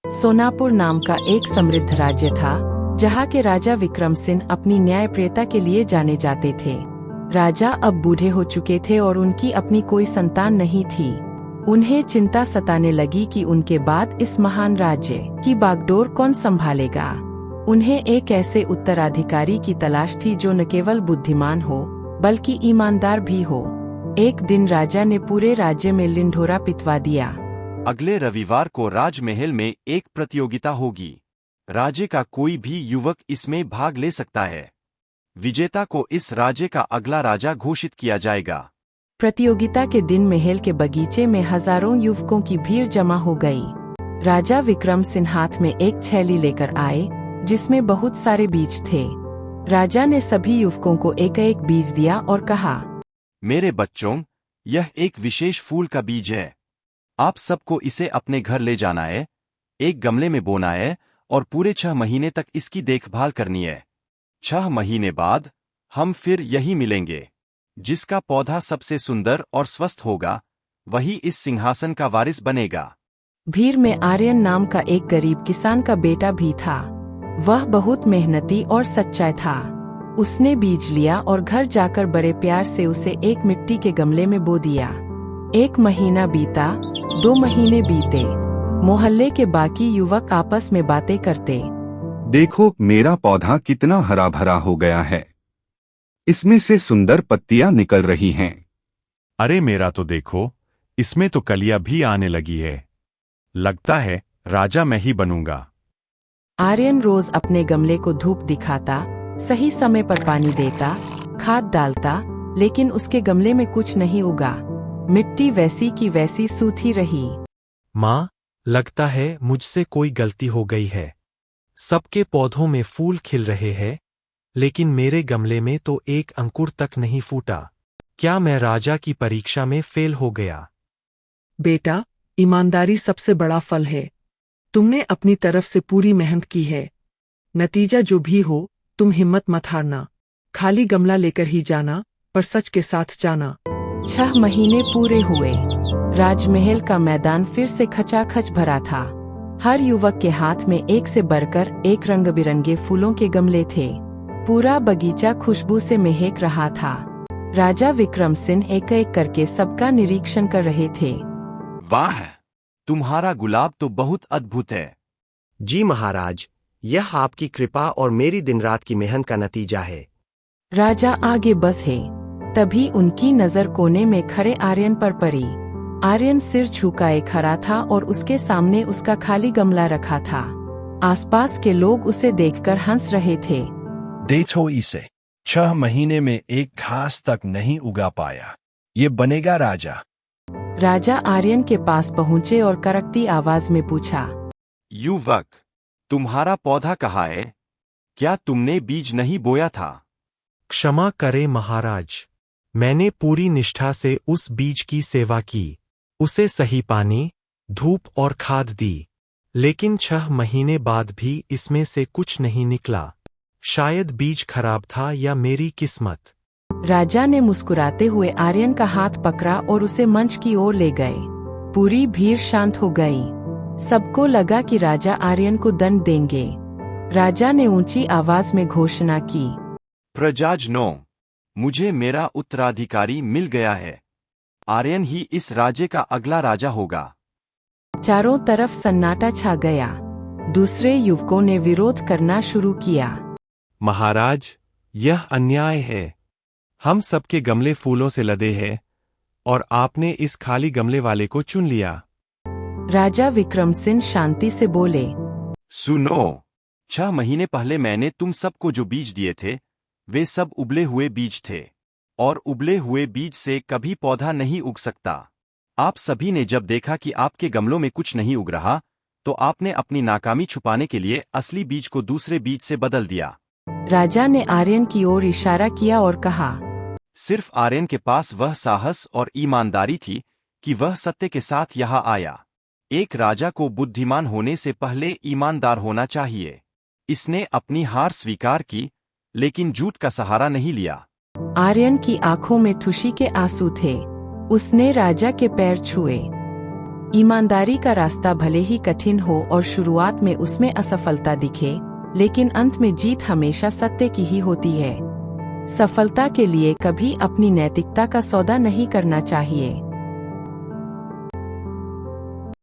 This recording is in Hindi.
सोनापुर नाम का एक समृद्ध राज्य था, जहाँ के राजा विक्रम सिंह अपनी न्यायप्रियता के लिए जाने जाते थे। राजा अब बूढ़े हो चुके थे और उनकी अपनी कोई संतान नहीं थी। उन्हें चिंता सताने लगी कि उनके बाद इस महान राज्य की बागडोर कौन संभालेगा। उन्हें एक ऐसे उत्तराधिकारी की तलाश थी जो न केवल बुद्धिमान हो बल्कि ईमानदार भी हो। एक दिन राजा ने पूरे राज्य में लिंढोरा पिटवा दिया। अगले रविवार को राजमहल में एक प्रतियोगिता होगी। राज्य का कोई भी युवक इसमें भाग ले सकता है। विजेता को इस राज्य का अगला राजा घोषित किया जाएगा। प्रतियोगिता के दिन महल के बगीचे में हजारों युवकों की भीड़ जमा हो गई। राजा विक्रम सिंह हाथ में एक छेली लेकर आए, जिसमें बहुत सारे बीज थे। राजा ने सभी युवकों को एक एक बीज दिया और कहा, मेरे बच्चों, यह एक विशेष फूल का बीज है। आप सबको इसे अपने घर ले जाना है, एक गमले में बोना है और पूरे 6 महीने तक इसकी देखभाल करनी है। 6 महीने बाद हम फिर यही मिलेंगे। जिसका पौधा सबसे सुंदर और स्वस्थ होगा, वही इस सिंहासन का वारिस बनेगा। भीड़ में आर्यन नाम का एक गरीब किसान का बेटा भी था। वह बहुत मेहनती और सच्चा था। उसने बीज लिया और घर जाकर बड़े प्यार से उसे एक मिट्टी के गमले में बो दिया। 1 महीना बीता, 2 महीने बीते। मोहल्ले के बाकी युवक आपस में बातें करते, देखो, मेरा पौधा कितना हरा भरा हो गया है। इसमें से सुंदर पत्तियां निकल रही हैं। अरे मेरा तो देखो, इसमें तो कलियां भी आने लगी है। लगता है राजा मैं ही बनूंगा। आर्यन रोज अपने गमले को धूप दिखाता, सही समय पर पानी देता, खाद डालता, लेकिन उसके गमले में कुछ नहीं उगा। मिट्टी वैसी की वैसी सूखी रही। माँ, लगता है मुझसे कोई गलती हो गई है। सबके पौधों में फूल खिल रहे हैं, लेकिन मेरे गमले में तो एक अंकुर तक नहीं फूटा। क्या मैं राजा की परीक्षा में फेल हो गया? बेटा, ईमानदारी सबसे बड़ा फल है। तुमने अपनी तरफ से पूरी मेहनत की है। नतीजा जो भी हो, तुम हिम्मत मत हारना। खाली गमला लेकर ही जाना, पर सच के साथ जाना। 6 महीने पूरे हुए। राजमहल का मैदान फिर से खचाखच भरा था। हर युवक के हाथ में एक से बढ़कर एक रंग बिरंगे फूलों के गमले थे। पूरा बगीचा खुशबू से महक रहा था। राजा विक्रम सिंह एक एक करके सबका निरीक्षण कर रहे थे। वाह, तुम्हारा गुलाब तो बहुत अद्भुत है। जी महाराज, यह आपकी कृपा और मेरी दिन रात की मेहनत का नतीजा है। राजा आगे बढ़े, तभी उनकी नजर कोने में खड़े आर्यन पर पड़ी। आर्यन सिर झुकाए खड़ा था और उसके सामने उसका खाली गमला रखा था। आसपास के लोग उसे देखकर हंस रहे थे। देखो इसे, 6 महीने में एक घास तक नहीं उगा पाया। ये बनेगा राजा। राजा आर्यन के पास पहुंचे और करकती आवाज में पूछा, युवक, तुम्हारा पौधा कहाँ है? क्या तुमने बीज नहीं बोया था? क्षमा करें महाराज, मैंने पूरी निष्ठा से उस बीज की सेवा की। उसे सही पानी, धूप और खाद दी, लेकिन 6 महीने बाद भी इसमें से कुछ नहीं निकला। शायद बीज खराब था या मेरी किस्मत। राजा ने मुस्कुराते हुए आर्यन का हाथ पकड़ा और उसे मंच की ओर ले गए। पूरी भीड़ शांत हो गई। सबको लगा कि राजा आर्यन को दंड देंगे। राजा ने ऊंची आवाज में घोषणा की, प्रजाजनों, मुझे मेरा उत्तराधिकारी मिल गया है। आर्यन ही इस राज्य का अगला राजा होगा। चारों तरफ सन्नाटा छा गया। दूसरे युवकों ने विरोध करना शुरू किया। महाराज, यह अन्याय है। हम सबके गमले फूलों से लदे हैं और आपने इस खाली गमले वाले को चुन लिया। राजा विक्रम सिंह शांति से बोले, सुनो, 6 महीने पहले मैंने तुम सबको जो बीज दिए थे, वे सब उबले हुए बीज थे, और उबले हुए बीज से कभी पौधा नहीं उग सकता। आप सभी ने जब देखा कि आपके गमलों में कुछ नहीं उग रहा, तो आपने अपनी नाकामी छुपाने के लिए असली बीज को दूसरे बीज से बदल दिया। राजा ने आर्यन की ओर इशारा किया और कहा, सिर्फ आर्यन के पास वह साहस और ईमानदारी थी कि वह सत्य के साथ यहाँ आया। एक राजा को बुद्धिमान होने से पहले ईमानदार होना चाहिए। इसने अपनी हार स्वीकार की, लेकिन झूठ का सहारा नहीं लिया। आर्यन की आंखों में खुशी के आंसू थे। उसने राजा के पैर छुए। ईमानदारी का रास्ता भले ही कठिन हो और शुरुआत में उसमें असफलता दिखे, लेकिन अंत में जीत हमेशा सत्य की ही होती है। सफलता के लिए कभी अपनी नैतिकता का सौदा नहीं करना चाहिए।